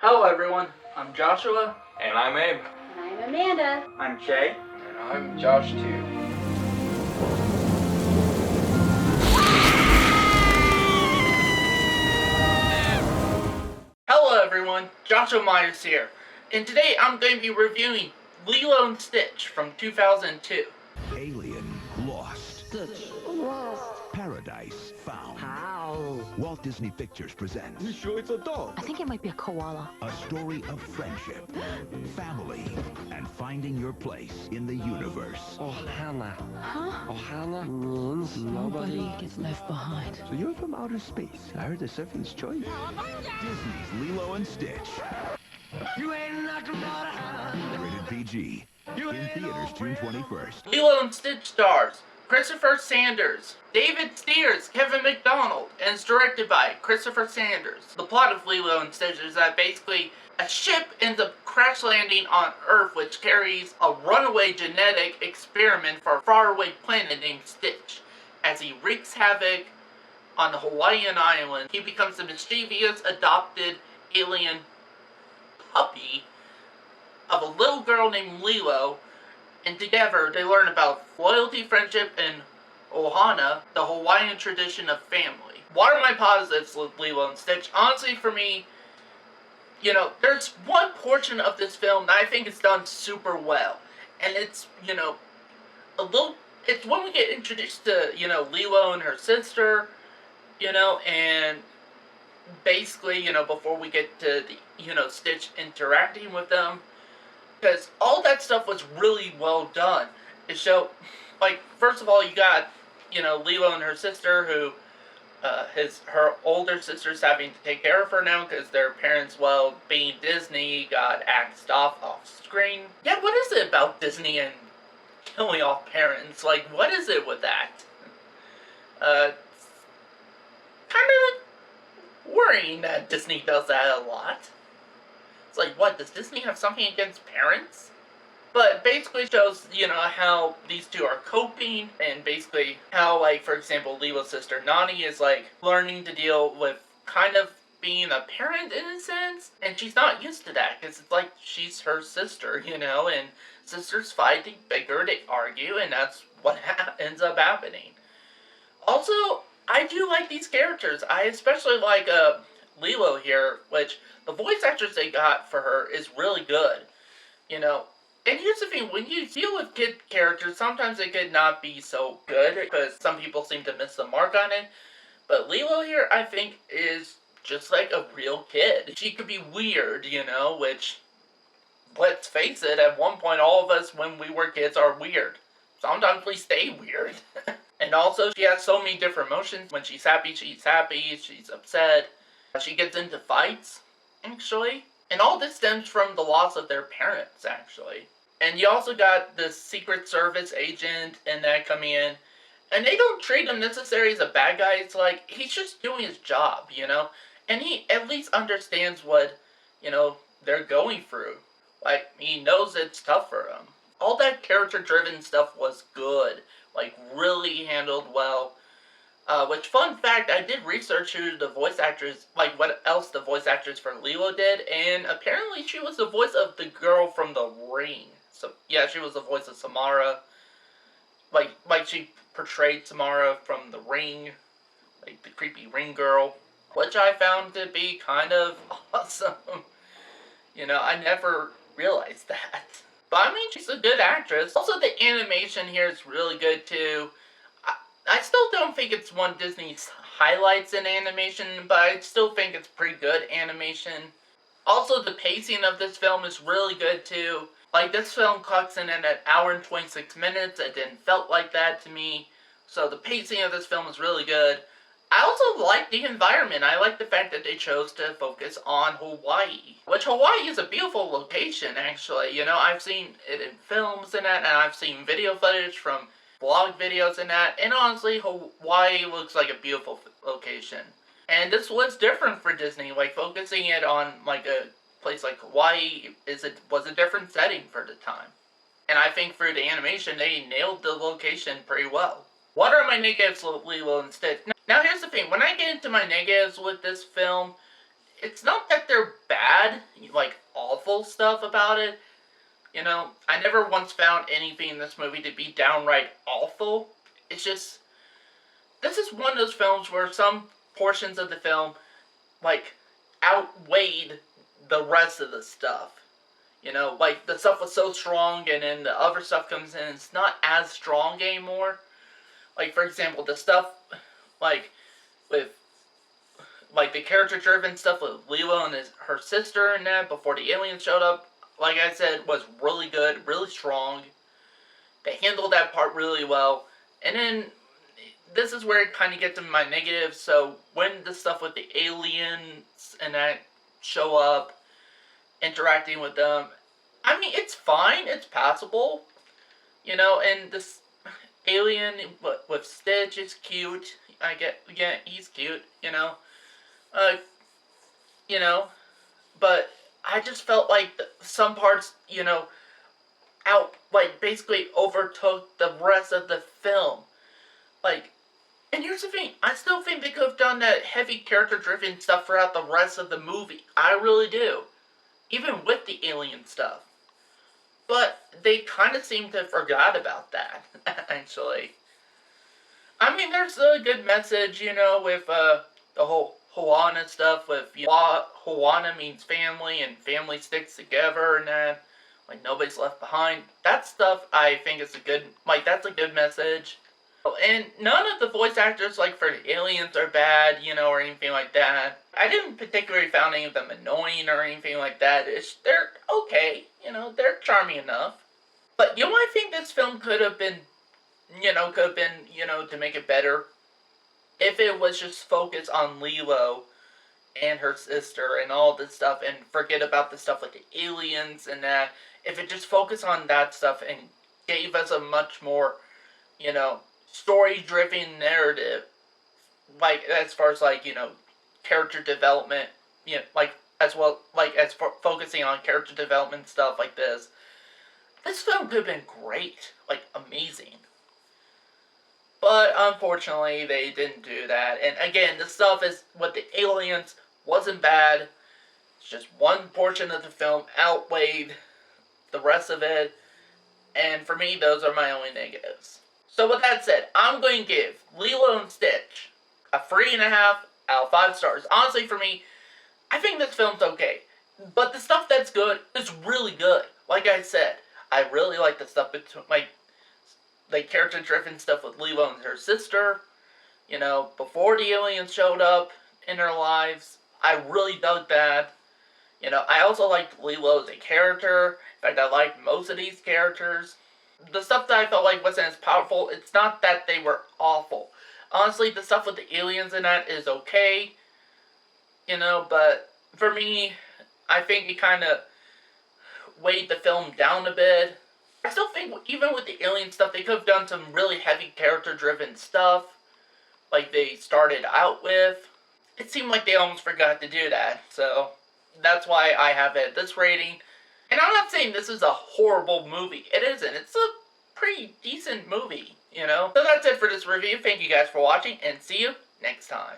Hello everyone, I'm Joshua. And I'm Abe. And I'm Amanda. I'm Jay. And I'm Josh too. Hello everyone, Joshua Myers here. And today I'm going to be reviewing Lilo & Stitch from 2002. Alien Lost. Stitch. Lost. Paradise Found. How? Walt Disney Pictures presents You sure it's a dog? I think it might be a koala. a story of friendship, family, and finding your place in the universe. Ohana. Huh? Ohana means Nobody gets left behind. So you're from outer space. I heard the Surfing's Choice. Disney's Lilo and Stitch. You ain't nothing but a Rated PG. In theaters June 21st. Lilo & Stitch stars Christopher Sanders, David Steers, Kevin McDonald, and is directed by Christopher Sanders. The plot of Lilo & Stitch is that basically a ship ends up crash landing on Earth, which carries a runaway genetic experiment for a faraway planet named Stitch. As he wreaks havoc on the Hawaiian island, he becomes a mischievous adopted alien puppy of a little girl named Lilo, and together they learn about loyalty, friendship, and ohana, the Hawaiian tradition of family. What are my positives with Lilo & Stitch? Honestly, for me, there's one portion of this film that I think is done super well. And it's, it's when we get introduced to, Lilo and her sister, and basically, before we get to the, Stitch interacting with them. Because all that stuff was really well done. It showed, first of all, you got, Lilo and her sister who, her older sister's having to take care of her now because their parents, being Disney, got axed off screen. Yeah, what is it about Disney and killing off parents? What is it with that? Kind of worrying that Disney does that a lot. It's what, does Disney have something against parents? But basically shows, how these two are coping, and basically how, for example, Lilo's sister Nani is, learning to deal with kind of being a parent in a sense, and she's not used to that, because it's she's her sister, and sisters fight, they bicker, they argue, and that's what ends up happening. Also, I do like these characters. I especially like, Lilo here, which the voice actress they got for her is really good, And here's the thing, when you deal with kid characters, sometimes it could not be so good, because some people seem to miss the mark on it. But Lilo here, I think, is just like a real kid. She could be weird, which, let's face it, at one point all of us when we were kids are weird. Sometimes we stay weird. And also, she has so many different emotions. When she's happy, she's upset. She gets into fights, actually. And all this stems from the loss of their parents, actually. And you also got the Secret Service agent and that coming in. And they don't treat him necessarily as a bad guy. It's he's just doing his job, And he at least understands what, they're going through. He knows it's tough for them. All that character-driven stuff was good. Really handled well. Which, fun fact, I did research who the voice actors, what else the voice actress for Lilo did, and apparently she was the voice of the girl from The Ring. So, yeah, she was the voice of Samara. She portrayed Samara from The Ring, the creepy ring girl, which I found to be kind of awesome. I never realized that. But, she's a good actress. Also, the animation here is really good, too. I still don't think it's one of Disney's highlights in animation, but I still think it's pretty good animation. Also, the pacing of this film is really good, too. This film clocks in at an hour and 26 minutes. It didn't felt like that to me. So the pacing of this film is really good. I also like the environment. I like the fact that they chose to focus on Hawaii. Which, Hawaii is a beautiful location, actually. I've seen it in films and that, and I've seen video footage from vlog videos and that, and honestly, Hawaii looks like a beautiful location. And this was different for Disney, focusing it on, a place like Hawaii was a different setting for the time. And I think for the animation, they nailed the location pretty well. What are my negatives with Lilo & Stitch? Now here's the thing, when I get into my negatives with this film, it's not that they're bad, like awful stuff about it. You know, I never once found anything in this movie to be downright awful. It's just, this is one of those films where some portions of the film, like, outweighed the rest of the stuff. You know, like, the stuff was so strong, and then the other stuff comes in, and it's not as strong anymore. Like, for example, the stuff, like, with, like, the character-driven stuff with Lilo and her sister and that, before the aliens showed up, like I said, was really good, really strong. They handled that part really well. And then, this is where it kind of gets into my negatives. So, when the stuff with the aliens and that show up, interacting with them, I mean, it's fine, it's passable. You know, and this alien with Stitch is cute. Yeah, he's cute, you know. You know, but I just felt like some parts, you know, basically overtook the rest of the film. Like, and here's the thing, I still think they could have done that heavy character-driven stuff throughout the rest of the movie. I really do. Even with the alien stuff. But they kind of seem to have forgot about that, actually. I mean, there's a good message, you know, with the whole Hoana stuff, with, you know, Hoana means family, and family sticks together, and that, like, nobody's left behind. That stuff, I think, is a good, like, that's a good message. And none of the voice actors, like, for the aliens are bad, you know, or anything like that. I didn't particularly find any of them annoying or anything like that. They're okay, you know, they're charming enough. But, you know, I think this film could have been, you know, to make it better, if it was just focused on Lilo and her sister and all this stuff, and forget about the stuff with the aliens and that. If it just focused on that stuff and gave us a much more, you know, story-driven narrative, like, as far as, like, you know, character development, you know, like, as well, like, focusing on character development stuff like this film could have been great, like, amazing. But, unfortunately, they didn't do that, and again, the stuff is, with the aliens, wasn't bad. It's just one portion of the film outweighed the rest of it, and for me, those are my only negatives. So with that said, I'm going to give Lilo and Stitch a 3.5 out of 5 stars. Honestly, for me, I think this film's okay. But the stuff that's good is really good. Like I said, I really like the stuff between, like character-driven stuff with Lilo and her sister. You know, before the aliens showed up in their lives. I really dug that. You know, I also liked Lilo as a character. In fact, I liked most of these characters. The stuff that I felt like wasn't as powerful, it's not that they were awful. Honestly, the stuff with the aliens in that is okay. You know, but for me, I think it kind of weighed the film down a bit. I still think, even with the alien stuff, they could have done some really heavy character-driven stuff, like they started out with. It seemed like they almost forgot to do that, so that's why I have it at this rating. And I'm not saying this is a horrible movie. It isn't. It's a pretty decent movie, you know? So that's it for this review. Thank you guys for watching, and see you next time.